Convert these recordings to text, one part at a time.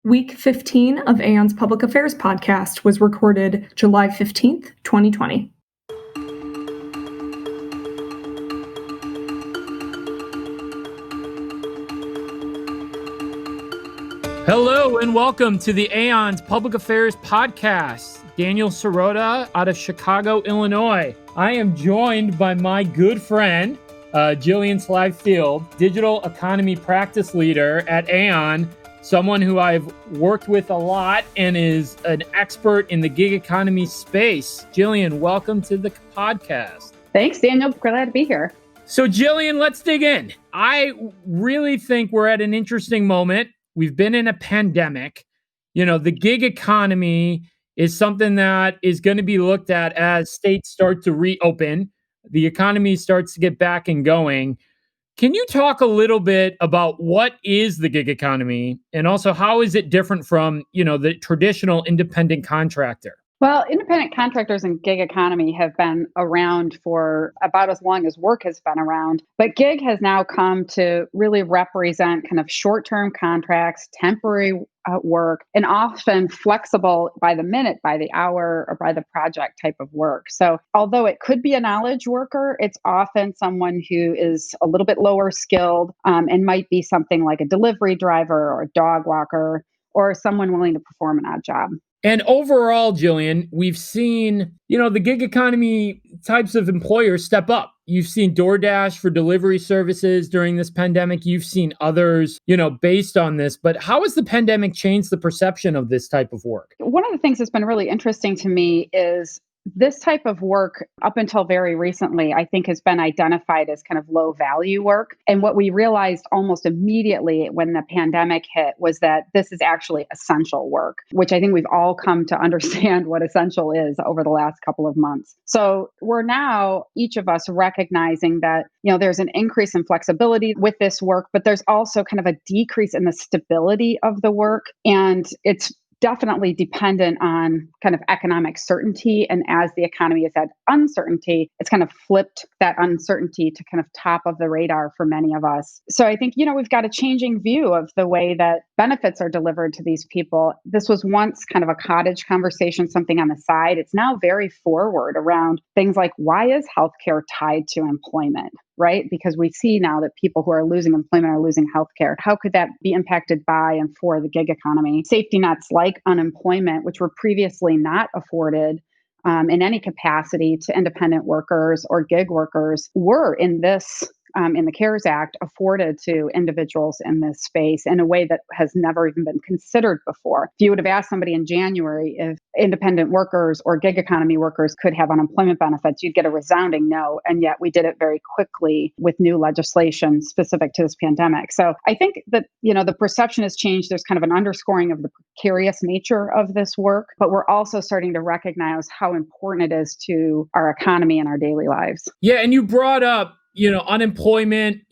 Week 15 of Aon's Public Affairs podcast was recorded July 15th, 2020. Hello and welcome to the Aon's Public Affairs podcast. Daniel Serota out of Chicago, Illinois. I am joined by my good friend, Jillian Slyfield, Digital Economy Practice Leader at Aon, someone who I've worked with a lot and is an expert in the gig economy space. Jillian, welcome to the podcast. Thanks, Daniel. Glad to be here. So Jillian, let's dig in. I really think we're at an interesting moment. We've been in a pandemic. You know, the gig economy is something that is going to be looked at as states start to reopen. The economy starts to get back and going. Can you talk a little bit about what is the gig economy and also how is it different from, the traditional independent contractor? Well, independent contractors and gig economy have been around for about as long as work has been around. But gig has now come to really represent kind of short-term contracts, temporary work, and often flexible by the minute, by the hour, or by the project type of work. So although it could be a knowledge worker, it's often someone who is a little bit lower skilled and might be something like a delivery driver or a dog walker or someone willing to perform an odd job. And overall, Jillian, we've seen, the gig economy types of employers step up. You've seen DoorDash for delivery services during this pandemic. You've seen others, based on this. But how has the pandemic changed the perception of this type of work? One of the things that's been really interesting to me is this type of work, up until very recently, I think has been identified as kind of low value work. And what we realized almost immediately when the pandemic hit was that this is actually essential work, which I think we've all come to understand what essential is over the last couple of months. So we're now, each of us, recognizing that, there's an increase in flexibility with this work, but there's also kind of a decrease in the stability of the work. And it's definitely dependent on kind of economic certainty. And as the economy has had uncertainty, it's kind of flipped that uncertainty to kind of top of the radar for many of us. So I think, we've got a changing view of the way that benefits are delivered to these people. This was once kind of a cottage conversation, something on the side. It's now very forward around things like, why is healthcare tied to employment? Right? Because we see now that people who are losing employment are losing healthcare. How could that be impacted by and for the gig economy? Safety nets like unemployment, which were previously not afforded in any capacity to independent workers or gig workers, were in the CARES Act afforded to individuals in this space in a way that has never even been considered before. If you would have asked somebody in January if independent workers or gig economy workers could have unemployment benefits, you'd get a resounding no. And yet we did it very quickly with new legislation specific to this pandemic. So I think that, the perception has changed. There's kind of an underscoring of the precarious nature of this work, but we're also starting to recognize how important it is to our economy and our daily lives. Yeah. And you brought up, unemployment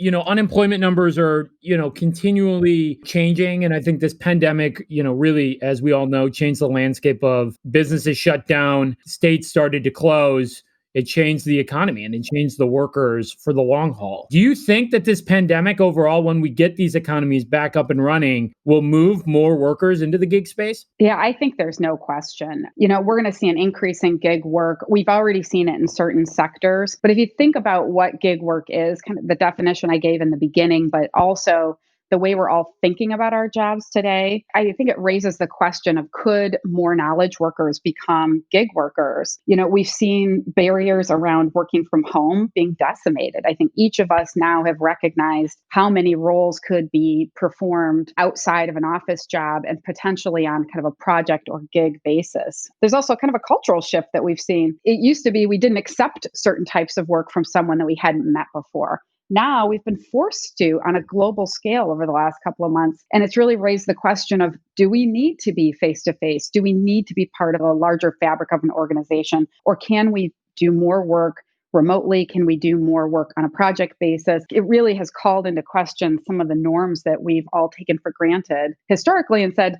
numbers are, continually changing. And I think this pandemic, really, as we all know, changed the landscape of businesses shut down, states started to close. It changed the economy and it changed the workers for the long haul. Do you think that this pandemic overall, when we get these economies back up and running, will move more workers into the gig space? Yeah, I think there's no question. We're going to see an increase in gig work. We've already seen it in certain sectors. But if you think about what gig work is, kind of the definition I gave in the beginning, but also the way we're all thinking about our jobs today, I think it raises the question of, could more knowledge workers become gig workers? We've seen barriers around working from home being decimated. I think each of us now have recognized how many roles could be performed outside of an office job and potentially on kind of a project or gig basis. There's also kind of a cultural shift that we've seen. It used to be we didn't accept certain types of work from someone that we hadn't met before. Now we've been forced to on a global scale over the last couple of months. And it's really raised the question of, do we need to be face-to-face? Do we need to be part of a larger fabric of an organization? Or can we do more work remotely? Can we do more work on a project basis? It really has called into question some of the norms that we've all taken for granted historically and said,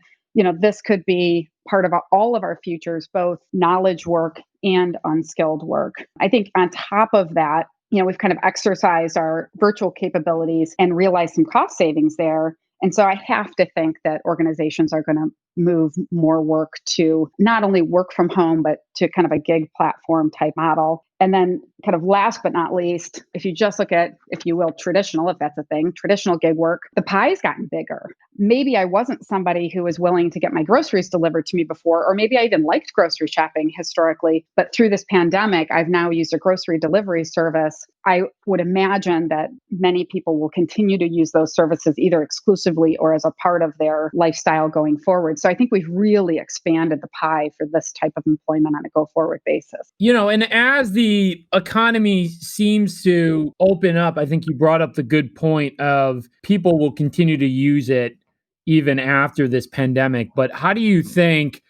this could be part of all of our futures, both knowledge work and unskilled work. I think on top of that, we've kind of exercised our virtual capabilities and realized some cost savings there. And so I have to think that organizations are going to move more work to not only work from home, but to kind of a gig platform type model. And then kind of last but not least, if you just look at, if you will, traditional, if that's a thing, traditional gig work, the pie's gotten bigger. Maybe I wasn't somebody who was willing to get my groceries delivered to me before, or maybe I even liked grocery shopping historically. But through this pandemic, I've now used a grocery delivery service. I would imagine that many people will continue to use those services either exclusively or as a part of their lifestyle going forward. So I think we've really expanded the pie for this type of employment on a go forward basis. And as the economy seems to open up, I think you brought up the good point of people will continue to use it even after this pandemic. But how do you think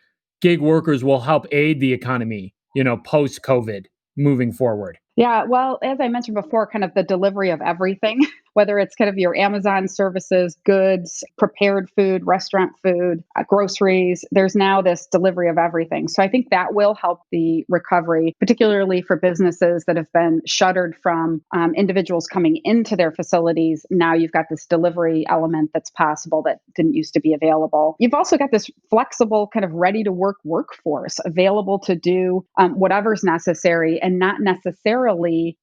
gig workers will help aid the economy, post COVID moving forward? Yeah, well, as I mentioned before, kind of the delivery of everything, whether it's kind of your Amazon services, goods, prepared food, restaurant food, groceries, there's now this delivery of everything. So I think that will help the recovery, particularly for businesses that have been shuttered from individuals coming into their facilities. Now you've got this delivery element that's possible that didn't used to be available. You've also got this flexible kind of ready to work workforce available to do whatever's necessary and not necessarily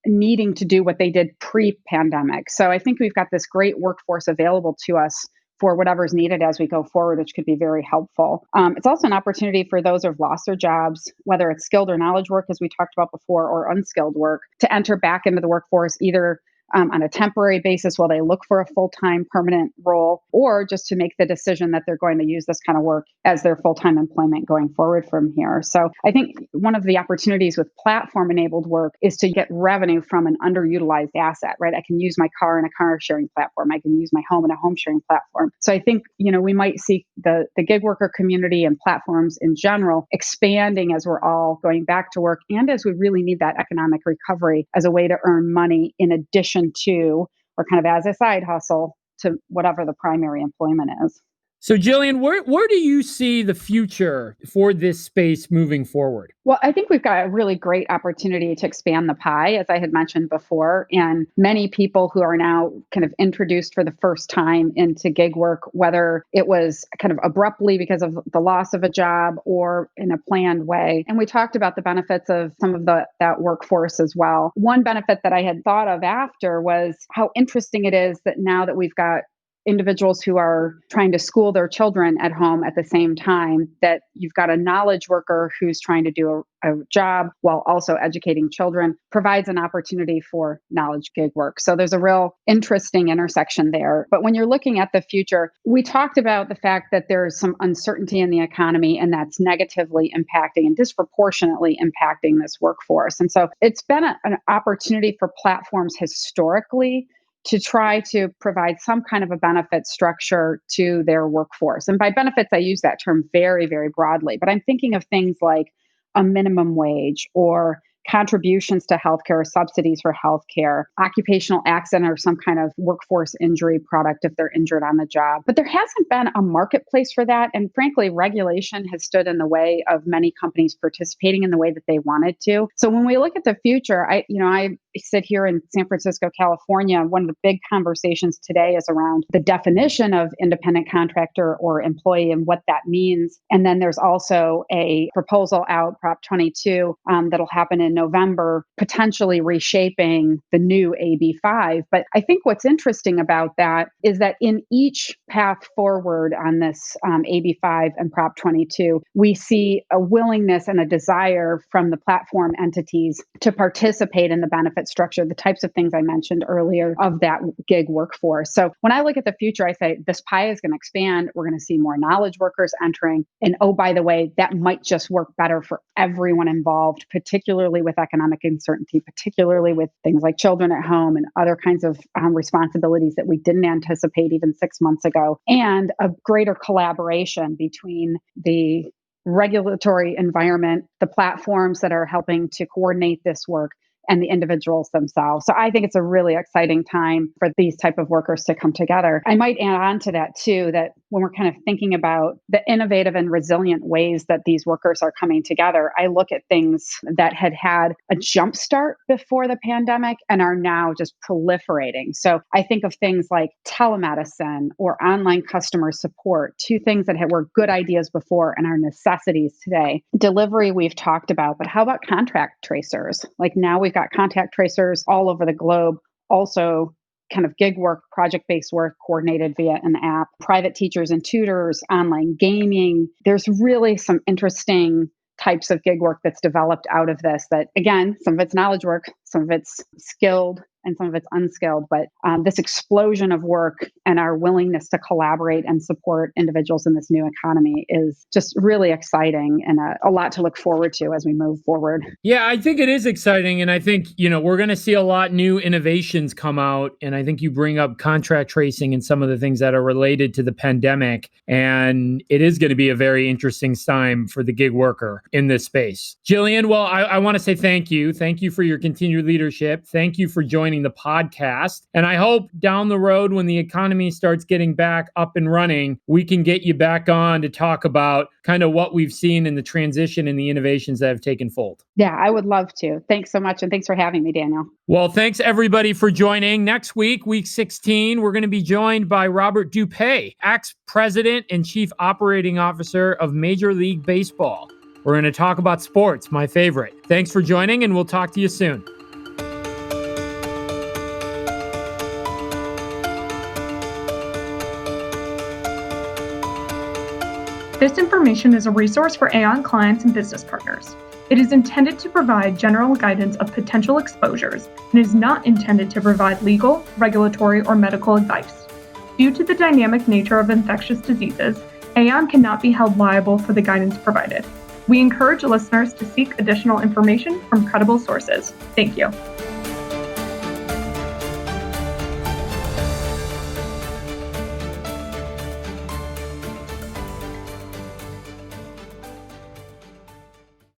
needing to do what they did pre-pandemic. So I think we've got this great workforce available to us for whatever's needed as we go forward, which could be very helpful. It's also an opportunity for those who've lost their jobs, whether it's skilled or knowledge work, as we talked about before, or unskilled work, to enter back into the workforce either on a temporary basis while they look for a full-time permanent role, or just to make the decision that they're going to use this kind of work as their full-time employment going forward from here. So I think one of the opportunities with platform-enabled work is to get revenue from an underutilized asset, right? I can use my car in a car sharing platform. I can use my home in a home sharing platform. So I think, we might see the gig worker community and platforms in general expanding as we're all going back to work and as we really need that economic recovery as a way to earn money in addition to, or kind of as a side hustle to whatever the primary employment is. So Jillian, where do you see the future for this space moving forward? Well, I think we've got a really great opportunity to expand the pie, as I had mentioned before, and many people who are now kind of introduced for the first time into gig work, whether it was kind of abruptly because of the loss of a job or in a planned way. And we talked about the benefits of some of that workforce as well. One benefit that I had thought of after was how interesting it is that now that we've got individuals who are trying to school their children at home at the same time, that you've got a knowledge worker who's trying to do a job while also educating children, provides an opportunity for knowledge gig work. So there's a real interesting intersection there. But when you're looking at the future, we talked about the fact that there's some uncertainty in the economy and that's negatively impacting and disproportionately impacting this workforce. And so it's been an opportunity for platforms historically to try to provide some kind of a benefit structure to their workforce. And by benefits, I use that term very, very broadly, but I'm thinking of things like a minimum wage or contributions to healthcare or subsidies for healthcare, occupational accident or some kind of workforce injury product if they're injured on the job. But there hasn't been a marketplace for that. And frankly, regulation has stood in the way of many companies participating in the way that they wanted to. So when we look at the future, I sit here in San Francisco, California. One of the big conversations today is around the definition of independent contractor or employee and what that means. And then there's also a proposal out, Prop 22, that'll happen in November, potentially reshaping the new AB5. But I think what's interesting about that is that in each path forward on this AB5 and Prop 22, we see a willingness and a desire from the platform entities to participate in the benefit structure, the types of things I mentioned earlier of that gig workforce. So when I look at the future, I say this pie is going to expand. We're going to see more knowledge workers entering. And oh, by the way, that might just work better for everyone involved, particularly with economic uncertainty, particularly with things like children at home and other kinds of responsibilities that we didn't anticipate even 6 months ago, and a greater collaboration between the regulatory environment, the platforms that are helping to coordinate this work, and the individuals themselves. So I think it's a really exciting time for these type of workers to come together. I might add on to that too, that when we're kind of thinking about the innovative and resilient ways that these workers are coming together, I look at things that had a jump start before the pandemic and are now just proliferating. So I think of things like telemedicine or online customer support, two things that were good ideas before and are necessities today. Delivery we've talked about, but how about contact tracers? Like now we've got contact tracers all over the globe. Also, kind of gig work, project-based work coordinated via an app, private teachers and tutors, online gaming. There's really some interesting types of gig work that's developed out of this that, again, some of it's knowledge work, some of it's skilled, and some of it's unskilled. But this explosion of work and our willingness to collaborate and support individuals in this new economy is just really exciting and a lot to look forward to as we move forward. Yeah, I think it is exciting. And I think, we're going to see a lot new innovations come out. And I think you bring up contract tracing and some of the things that are related to the pandemic. And it is going to be a very interesting time for the gig worker in this space. Jillian, well, I want to say thank you. Thank you for your continued leadership. Thank you for joining the podcast. And I hope down the road when the economy starts getting back up and running, we can get you back on to talk about kind of what we've seen in the transition and the innovations that have taken fold. Yeah, I would love to. Thanks so much. And thanks for having me, Daniel. Well, thanks everybody for joining. Next week, week 16, we're going to be joined by Robert Dupay, ex-president and chief operating officer of Major League Baseball. We're going to talk about sports, my favorite. Thanks for joining, and we'll talk to you soon. This information is a resource for Aon clients and business partners. It is intended to provide general guidance of potential exposures and is not intended to provide legal, regulatory, or medical advice. Due to the dynamic nature of infectious diseases, Aon cannot be held liable for the guidance provided. We encourage listeners to seek additional information from credible sources. Thank you.